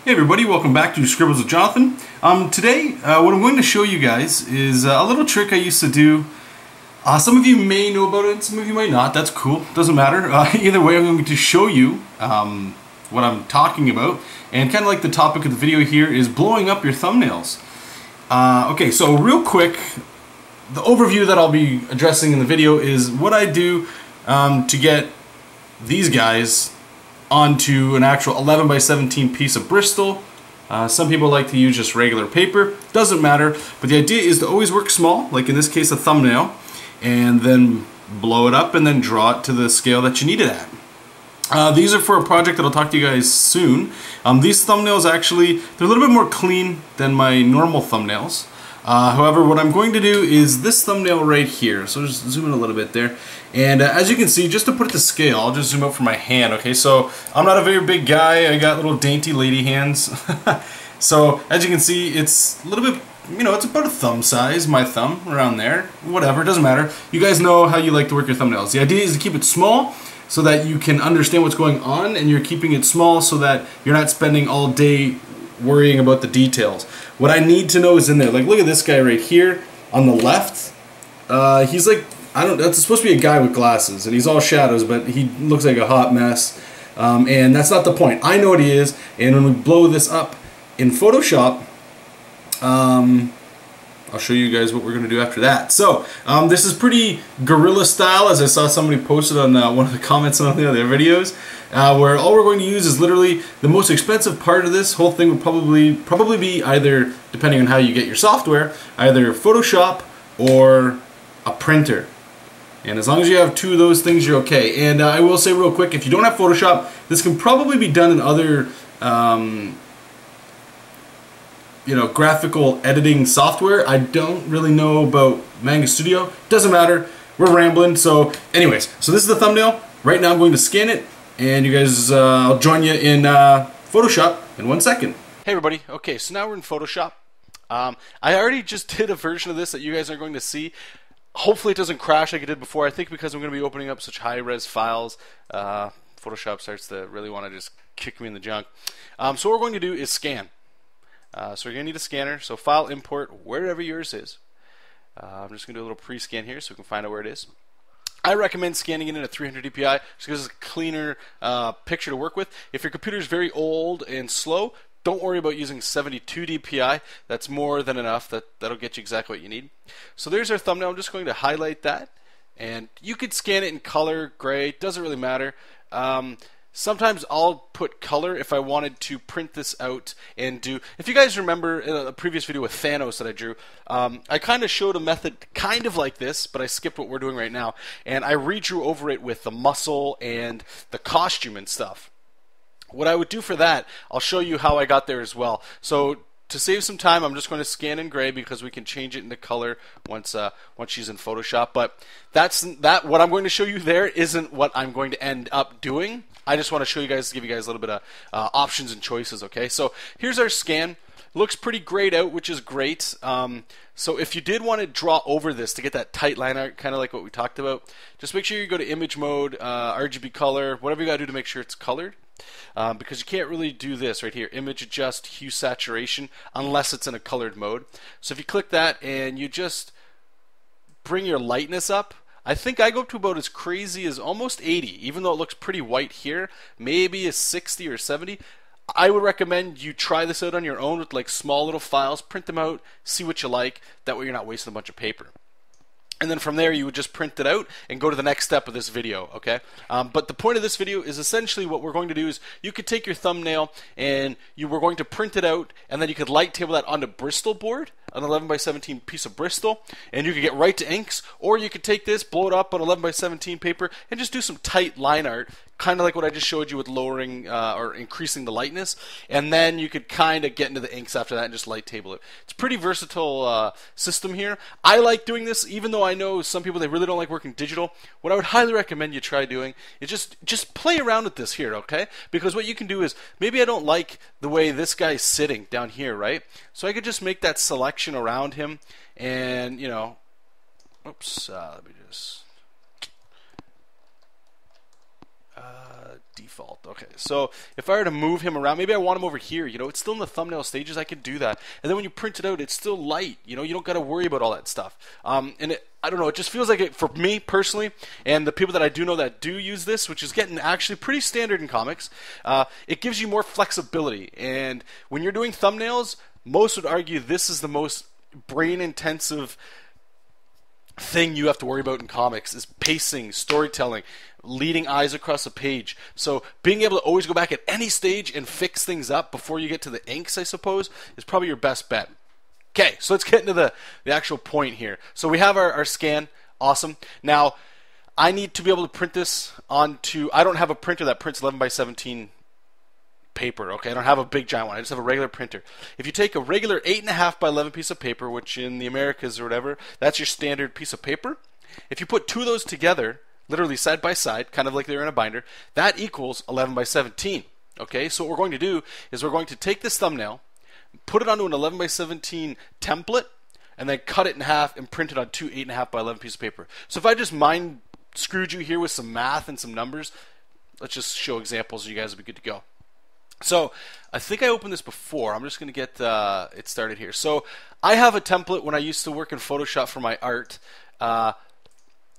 Hey everybody, welcome back to Scribbles with Jonathan. Today, what I'm going to show you guys is a little trick I used to do. Some of you may know about it, some of you might not. That's cool, doesn't matter. Either way, I'm going to show you what I'm talking about. And kind of like the topic of the video here is blowing up your thumbnails. Okay, so real quick, the overview that I'll be addressing in the video is what I do to get these guys onto an actual 11 by 17 piece of Bristol. Some people like to use just regular paper, doesn't matter, but the idea is to always work small, like in this case a thumbnail, and then blow it up and then draw it to the scale that you need it at. These are for a project that I'll talk to you guys soon. These thumbnails actually, they're a little bit more clean than my normal thumbnails. However, what I'm going to do is this thumbnail right here. So just zoom in a little bit there. And as you can see, just to put it to scale, I'll just zoom out for my hand, okay? So I'm not a very big guy. I got little dainty lady hands. So as you can see, it's a little bit, you know, it's about a thumb size, my thumb, around there. Whatever, it doesn't matter. You guys know how you like to work your thumbnails. The idea is to keep it small so that you can understand what's going on, and you're keeping it small so that you're not spending all day worrying about the details. What I need to know is in there. Like, look at this guy right here on the left. He's like, that's supposed to be a guy with glasses, and he's all shadows, but he looks like a hot mess. And that's not the point. I know what he is, and when we blow this up in Photoshop, I'll show you guys what we're going to do after that. So, this is pretty guerrilla style, as I saw somebody posted on one of the comments on the other videos, where all we're going to use is literally the most expensive part of this whole thing would probably be either, depending on how you get your software, either Photoshop or a printer. And as long as you have two of those things, you're okay. And I will say real quick, if you don't have Photoshop, this can probably be done in other graphical editing software. I don't really know about Manga Studio. Doesn't matter. We're rambling. So anyways, so this is the thumbnail. Right now I'm going to scan it, and you guys, I'll join you in Photoshop in 1 second. Hey everybody. Okay, so now we're in Photoshop. I already just did a version of this that you guys are going to see. Hopefully it doesn't crash like it did before. I think because I'm going to be opening up such high-res files, Photoshop starts to really want to just kick me in the junk. So what we're going to do is scan. So you're going to need a scanner, so file import wherever yours is. I'm just going to do a little pre-scan here so we can find out where it is. I recommend scanning it in at 300 dpi just because it's a cleaner picture to work with. If your computer is very old and slow, don't worry about using 72 dpi. That's more than enough. That'll get you exactly what you need. So there's our thumbnail. I'm just going to highlight that. And you could scan it in color, gray, doesn't really matter. Sometimes I'll put color if I wanted to print this out and do... If you guys remember in a previous video with Thanos that I drew, I kind of showed a method kind of like this, but I skipped what we're doing right now. And I redrew over it with the muscle and the costume and stuff. What I would do for that, I'll show you how I got there as well. So to save some time, I'm just going to scan in gray because we can change it into color once she's in Photoshop. But what I'm going to show you there isn't what I'm going to end up doing. I just want to show you guys, give you guys a little bit of options and choices. Okay, so here's our scan. Looks pretty grayed out, which is great. So if you did want to draw over this to get that tight line art, kind of like what we talked about, just make sure you go to image mode, RGB color, whatever you got to do to make sure it's colored. Because you can't really do this right here, image adjust, hue saturation, unless it's in a colored mode. So if you click that and you just bring your lightness up, I think I go up to about as crazy as almost 80, even though it looks pretty white here, maybe a 60 or 70. I would recommend you try this out on your own with like small little files, print them out, see what you like, that way you're not wasting a bunch of paper. And then from there, you would just print it out and go to the next step of this video, okay? But the point of this video is essentially what we're going to do is you could take your thumbnail and you were going to print it out, and then you could light table that onto Bristol board, an 11 by 17 piece of Bristol, and you could get right to inks, or you could take this, blow it up on 11 by 17 paper, and just do some tight line art, kind of like what I just showed you with lowering or increasing the lightness, and then you could kind of get into the inks after that and just light table it. It's a pretty versatile system here. I like doing this, even though I know some people, they really don't like working digital. What I would highly recommend you try doing is just play around with this here, okay? Because what you can do is, maybe I don't like the way this guy's sitting down here, right? So I could just make that selection around him, and, you know, oops, let me just... default. Okay, so if I were to move him around, maybe I want him over here, you know, it's still in the thumbnail stages, I could do that. And then when you print it out, it's still light, you know, you don't got to worry about all that stuff. And I don't know, it just feels like it, for me personally, and the people that I do know that do use this, which is getting actually pretty standard in comics, it gives you more flexibility. And when you're doing thumbnails, most would argue this is the most brain-intensive thing you have to worry about in comics, is pacing, storytelling, leading eyes across a page. So being able to always go back at any stage and fix things up before you get to the inks, I suppose, is probably your best bet. Okay, so let's get into the actual point here. So we have our scan. Awesome. Now, I need to be able to print this onto... I don't have a printer that prints 11 by 17 paper, okay? I don't have a big giant one. I just have a regular printer. If you take a regular 8.5 by 11 piece of paper, which in the Americas or whatever, that's your standard piece of paper. If you put two of those together, literally side by side, kind of like they're in a binder, that equals 11 by 17, okay? So what we're going to do is we're going to take this thumbnail, put it onto an 11 by 17 template, and then cut it in half and print it on two 8.5 by 11 pieces of paper. So if I just mind screwed you here with some math and some numbers, let's just show examples and you guys will be good to go. So I think I opened this before. I'm just going to get it started here. So I have a template when I used to work in Photoshop for my art, or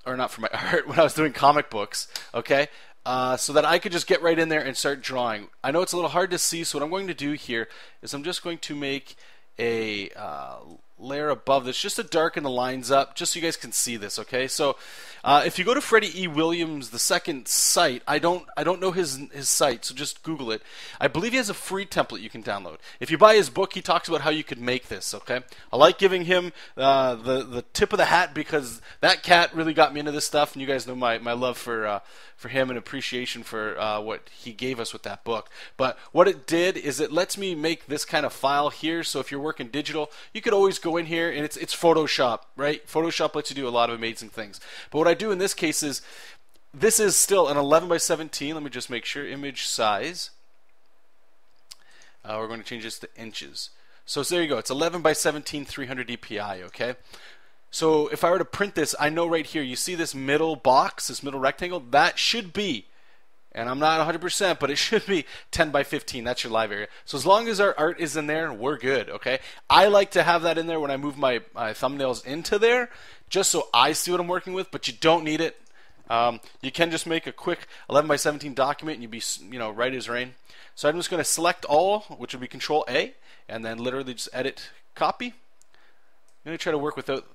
not for my art, when I was doing comic books, okay? So that I could just get right in there and start drawing. I know it's a little hard to see, so what I'm going to do here is I'm just going to make a layer above this just to darken the lines up, just so you guys can see this, okay? So if you go to Freddie E. Williams II's site, I don't know his site, so just Google it. I believe he has a free template you can download. If you buy his book, he talks about how you could make this, okay? I like giving him the tip of the hat because that cat really got me into this stuff, and you guys know my love for him and appreciation for what he gave us with that book. But what it did is it lets me make this kind of file here, so if you're working digital, you could always go in here, and it's Photoshop, right? Photoshop lets you do a lot of amazing things. But what I do in this case is, this is still an 11 by 17. Let me just make sure. Image size. We're going to change this to inches. So there you go. It's 11 by 17, 300 dpi, okay? So if I were to print this, I know right here, you see this middle box, this middle rectangle? That should be, and I'm not 100%, but it should be 10 by 15. That's your live area. So as long as our art is in there, we're good, okay? I like to have that in there when I move my thumbnails into there, just so I see what I'm working with, but you don't need it. You can just make a quick 11 by 17 document and you'd be, you know, right as rain. So I'm just going to select all, which would be Control A, and then literally just edit, copy. I'm going to try to work without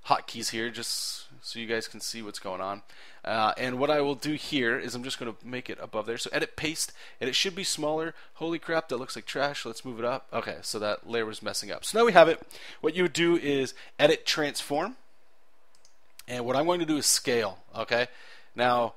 hotkeys here, just so you guys can see what's going on. And what I will do here is I'm just going to make it above there. So edit, paste, and it should be smaller. Holy crap, that looks like trash. Let's move it up. Okay, so that layer was messing up. So now we have it. What you would do is edit, transform. And what I'm going to do is scale, okay? Now,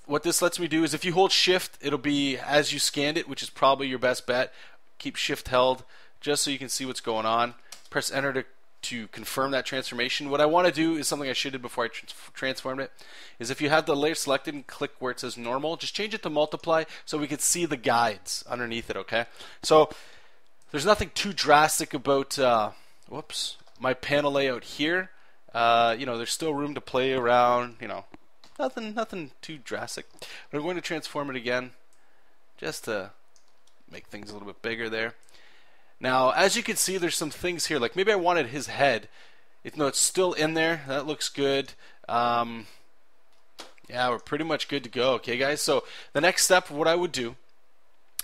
what this lets me do is if you hold shift, it'll be as you scanned it, which is probably your best bet. Keep shift held just so you can see what's going on. Press enter to confirm that transformation. What I want to do is something I should have before I transformed it, is if you have the layer selected and click where it says normal, just change it to multiply so we can see the guides underneath it, okay? So there's nothing too drastic about my panel layout here. You know, there's still room to play around, you know, nothing too drastic. But I'm going to transform it again just to make things a little bit bigger there. Now, as you can see, there's some things here. Like maybe I wanted his head. No, it's still in there. That looks good. Yeah, we're pretty much good to go. Okay, guys. So the next step, what I would do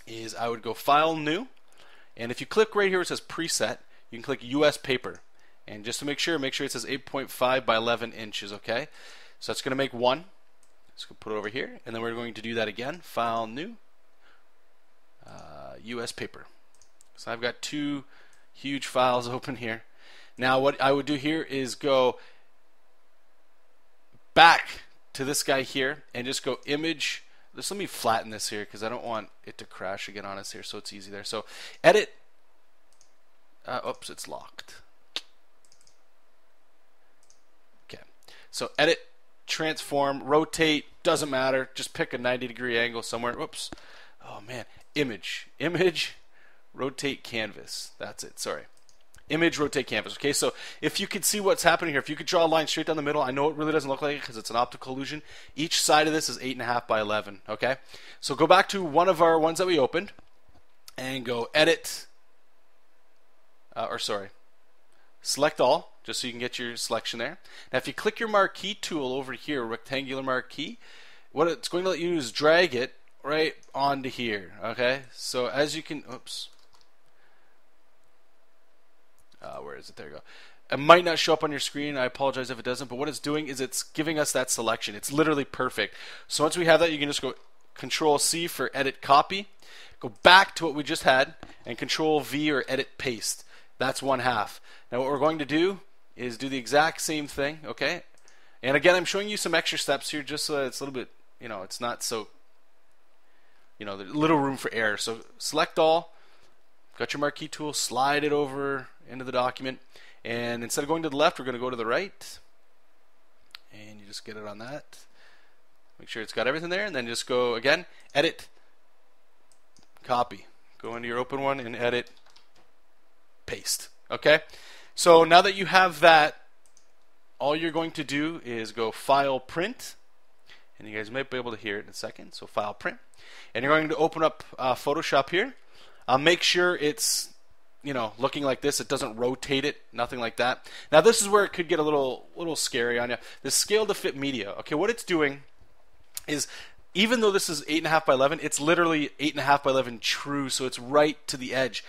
is I would go File, New. And if you click right here where it says Preset, you can click US Paper. And just to make sure it says 8.5 by 11 inches, okay? So that's going to make one. Let's go put it over here. And then we're going to do that again. File, New. US Paper. So I've got two huge files open here. Now what I would do here is go back to this guy here and just go Image. Just let me flatten this here because I don't want it to crash again on us here, so it's easy there. So edit. Oops, it's locked. Okay. So edit, transform, rotate, doesn't matter. Just pick a 90-degree angle somewhere. Whoops. Oh man. Image. Rotate canvas. That's it. Sorry. image, rotate canvas. Okay, so if you can see what's happening here, if you could draw a line straight down the middle, I know it really doesn't look like it because it's an optical illusion. Each side of this is 8.5 by 11. Okay, so go back to one of our ones that we opened and go edit, select all, just so you can get your selection there. Now if you click your marquee tool over here, rectangular marquee, what it's going to let you do is drag it right onto here. Okay, so as you can, oops, where is it? There you go. It might not show up on your screen. I apologize if it doesn't, but what it's doing is it's giving us that selection. It's literally perfect. So once we have that, you can just go Control C for edit copy, go back to what we just had, and Control V or edit paste. That's 1/2. Now what we're going to do is do the exact same thing, okay? And again, I'm showing you some extra steps here just so that it's a little bit, you know, it's not so, you know, there's little room for error. So select all, got your marquee tool, slide it over into the document, and instead of going to the left, we're going to go to the right, and you just get it on that. Make sure it's got everything there, and then just go again, edit, copy. Go into your open one and edit, paste. Okay? So now that you have that, all you're going to do is go File, Print, and you guys might be able to hear it in a second. So File, Print, and you're going to open up Photoshop here. Make sure it's, you know, looking like this. It doesn't rotate it, nothing like that. Now this is where it could get a little scary on you. The scale to fit media. Okay, what it's doing is, even though this is 8.5 by 11, it's literally 8.5 by 11 true, so it's right to the edge.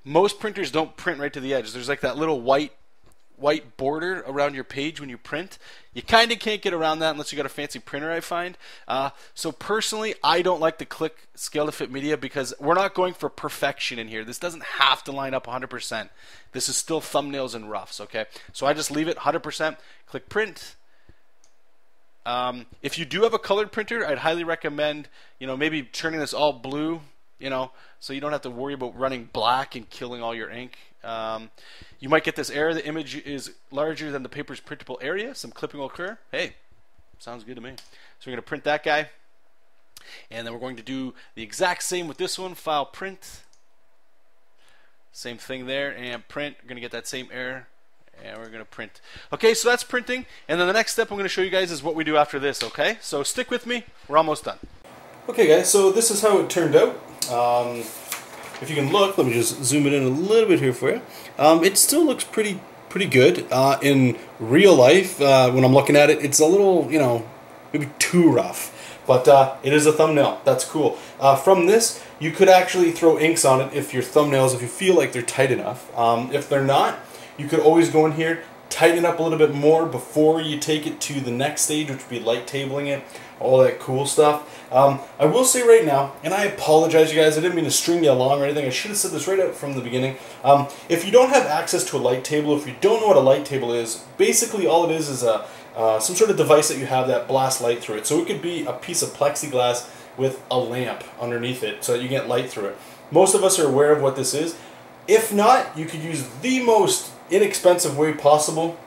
Most printers don't print right to the edge. There's like that little white border around your page when you print. You kind of can't get around that unless you got a fancy printer, I find. So personally, I don't like to click scale to fit media because we're not going for perfection in here. This doesn't have to line up 100%. This is still thumbnails and roughs, okay? So I just leave it 100%, click print. If you do have a colored printer, I'd highly recommend, you know, maybe turning this all blue, you know, so you don't have to worry about running black and killing all your ink. You might get this error, the image is larger than the paper's printable area, some clipping will occur. Hey, sounds good to me. So we're going to print that guy, and then we're going to do the exact same with this one, File, Print, same thing there, and print. We're going to get that same error, and we're going to print. Okay, so that's printing, and then the next step I'm going to show you guys is what we do after this, okay? So stick with me, we're almost done. Okay guys, so this is how it turned out. If you can look, let me just zoom it in a little bit here for you. It still looks pretty good. In real life, when I'm looking at it, it's a little, you know, maybe too rough. But it is a thumbnail. That's cool. From this, you could actually throw inks on it if your thumbnails, if you feel like they're tight enough. If they're not, you could always go in here, tighten it up a little bit more before you take it to the next stage, which would be light tabling it, all that cool stuff. I will say right now, and I apologize you guys, I didn't mean to string you along or anything, I should have said this right out from the beginning. If you don't have access to a light table, if you don't know what a light table is, basically all it is some sort of device that you have that blasts light through it. So it could be a piece of plexiglass with a lamp underneath it so that you get light through it. Most of us are aware of what this is. If not, you could use the most inexpensive way possible,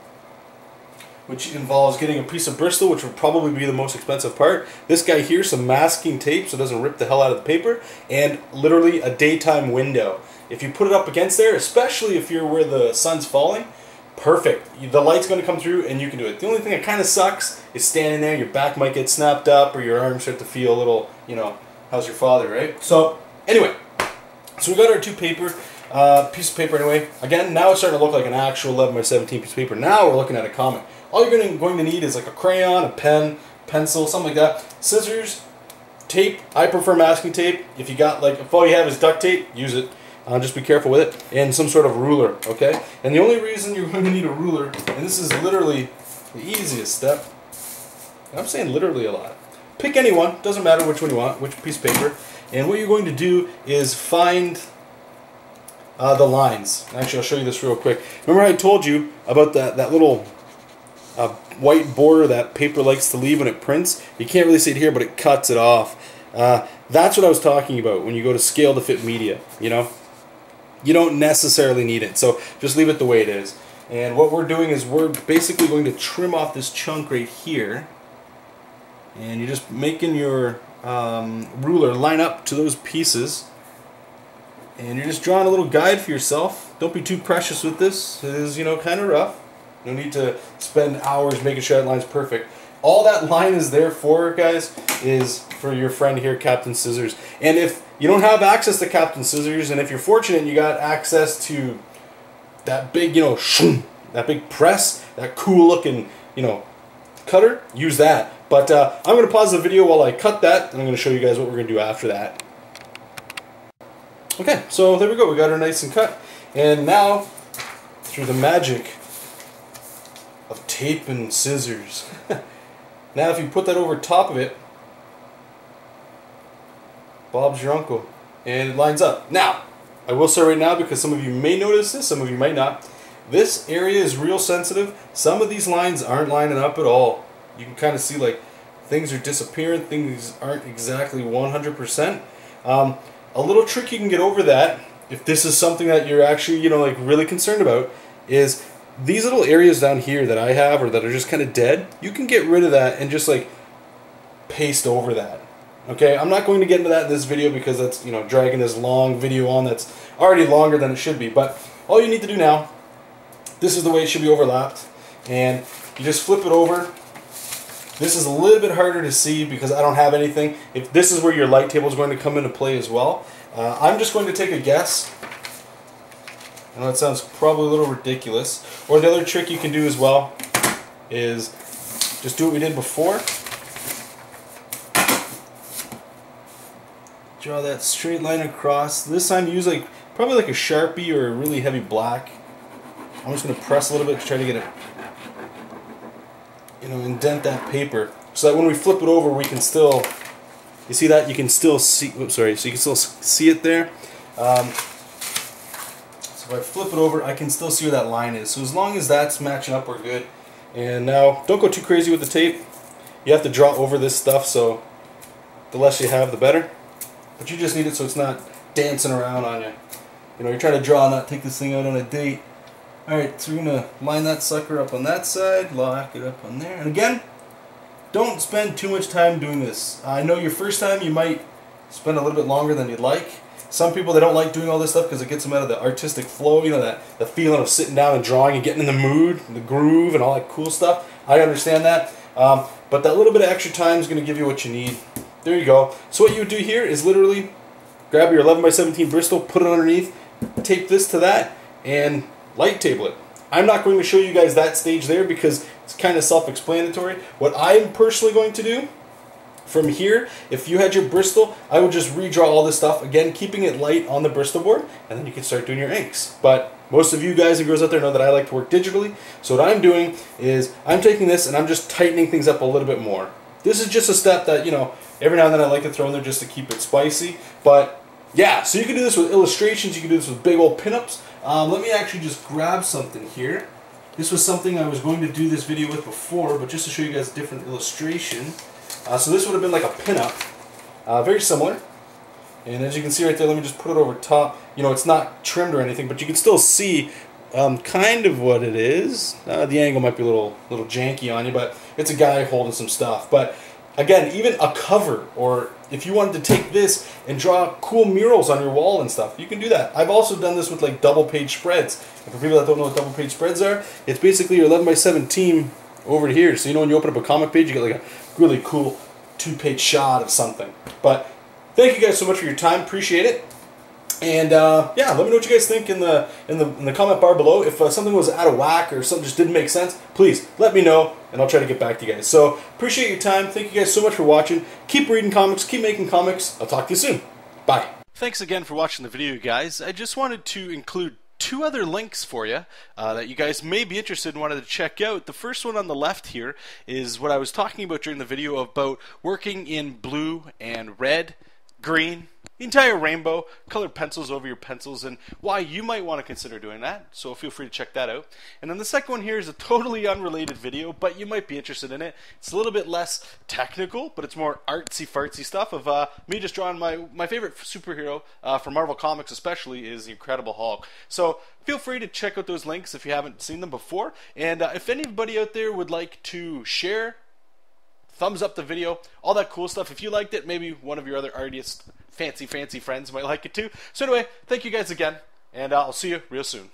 which involves getting a piece of Bristol, which would probably be the most expensive part. This guy here, some masking tape so it doesn't rip the hell out of the paper, and literally a daytime window. If you put it up against there, especially if you're where the sun's falling, perfect. The light's going to come through and you can do it. The only thing that kind of sucks is standing there, your back might get snapped up or your arms start to feel a little, you know, how's your father, right? So, anyway, so we got our piece of paper anyway. Again, now it's starting to look like an actual 11 by 17 piece of paper. Now we're looking at a comic. All you're going to need is like a crayon, a pen, pencil, something like that. Scissors, tape. I prefer masking tape. If you got like, if all you have is duct tape, use it. Just be careful with it. And some sort of ruler, okay? And the only reason you're going to need a ruler, and this is literally the easiest step, and I'm saying literally a lot. Pick any one, doesn't matter which one you want, which piece of paper. And what you're going to do is find the lines. Actually, I'll show you this real quick. Remember I told you about that little white border that paper likes to leave when it prints? You can't really see it here, but it cuts it off. That's what I was talking about when you go to scale to fit media, you know? You don't necessarily need it, so just leave it the way it is. And what we're doing is we're basically going to trim off this chunk right here, and you're just making your ruler line up to those pieces, and you're just drawing a little guide for yourself don't be too precious with this. It is, you know, kind of rough. No need to spend hours making sure that line's perfect. All that line is there for, guys, is for your friend here, Captain Scissors. And if you don't have access to Captain Scissors, and if you're fortunate and you got access to that big, you know, that big press, that cool looking, you know, cutter, use that. But I'm going to pause the video while I cut that, and I'm going to show you guys what we're going to do after that. Okay, so there we go. We got her nice and cut. And now, through the magic of tape and scissors, now if you put that over top of it, Bob's your uncle. And it lines up. Now, I will say right now, because some of you may notice this, some of you might not, this area is real sensitive. Some of these lines aren't lining up at all. You can kind of see like things are disappearing, things aren't exactly 100%. A little trick you can get over that, if this is something that you're actually, you know, like really concerned about, is these little areas down here that I have or that are just kind of dead, you can get rid of that and just like paste over that. Okay, I'm not going to get into that in this video because that's, you know, dragging this long video on that's already longer than it should be. But all you need to do now, this is the way it should be overlapped, and you just flip it over. This is a little bit harder to see because I don't have anything. If this is where your light table is going to come into play as well. I'm just going to take a guess. I know that sounds probably a little ridiculous. Or the other trick you can do as well is just do what we did before. Draw that straight line across. This time use like probably like a Sharpie or a really heavy black. I'm just going to press a little bit to try to get it, you know, indent that paper so that when we flip it over we can still, you see that? You can still see, oops, sorry, so you can still see it there. So if I flip it over, I can still see where that line is. So as long as that's matching up, we're good. And now, don't go too crazy with the tape. You have to draw over this stuff, so the less you have, the better. But you just need it so it's not dancing around on you. You know, you're trying to draw and not take this thing out on a date. Alright, so we're going to line that sucker up on that side, lock it up on there. And again, don't spend too much time doing this. I know your first time you might spend a little bit longer than you'd like. Some people, they don't like doing all this stuff because it gets them out of the artistic flow, you know, the feeling of sitting down and drawing and getting in the mood, the groove and all that cool stuff. I understand that. But that little bit of extra time is going to give you what you need. There you go. So what you would do here is literally grab your 11x17 Bristol, put it underneath, tape this to that, and light table it. I'm not going to show you guys that stage there because it's kind of self-explanatory. What I'm personally going to do from here, if you had your Bristol, I would just redraw all this stuff, again keeping it light on the Bristol board, and then you can start doing your inks. But most of you guys and girls out there know that I like to work digitally, so what I'm doing is I'm taking this and I'm just tightening things up a little bit more. This is just a step that, you know, every now and then I like to throw in there just to keep it spicy. But yeah, so you can do this with illustrations, you can do this with big old pinups. Let me actually just grab something here. This was something I was going to do this video with before, but just to show you guys a different illustration. So this would have been like a pinup, very similar. And as you can see right there, let me just put it over top. You know, it's not trimmed or anything, but you can still see kind of what it is. The angle might be a little janky on you, but it's a guy holding some stuff. But again, even a cover, or if you wanted to take this and draw cool murals on your wall and stuff, you can do that. I've also done this with like double page spreads. And for people that don't know what double page spreads are, it's basically your 11x17 over here. So you know when you open up a comic page, you get like a really cool 2-page shot of something. But thank you guys so much for your time. Appreciate it. And yeah, let me know what you guys think in the comment bar below. If something was out of whack or something just didn't make sense, please let me know, and I'll try to get back to you guys. So appreciate your time. Thank you guys so much for watching. Keep reading comics. Keep making comics. I'll talk to you soon. Bye. Thanks again for watching the video, guys. I just wanted to include two other links for you that you guys may be interested and wanted to check out. The first one on the left here is what I was talking about during the video about working in blue and red, green, the entire rainbow, colored pencils over your pencils, and why you might want to consider doing that. So feel free to check that out. And then the second one here is a totally unrelated video, but you might be interested in it. It's a little bit less technical, but it's more artsy-fartsy stuff of me just drawing my favorite superhero from Marvel Comics especially is the Incredible Hulk. So feel free to check out those links if you haven't seen them before. And if anybody out there would like to share, thumbs up the video, all that cool stuff. If you liked it, maybe one of your other artist fancy friends might like it too. So anyway, thank you guys again. and I'll see you real soon.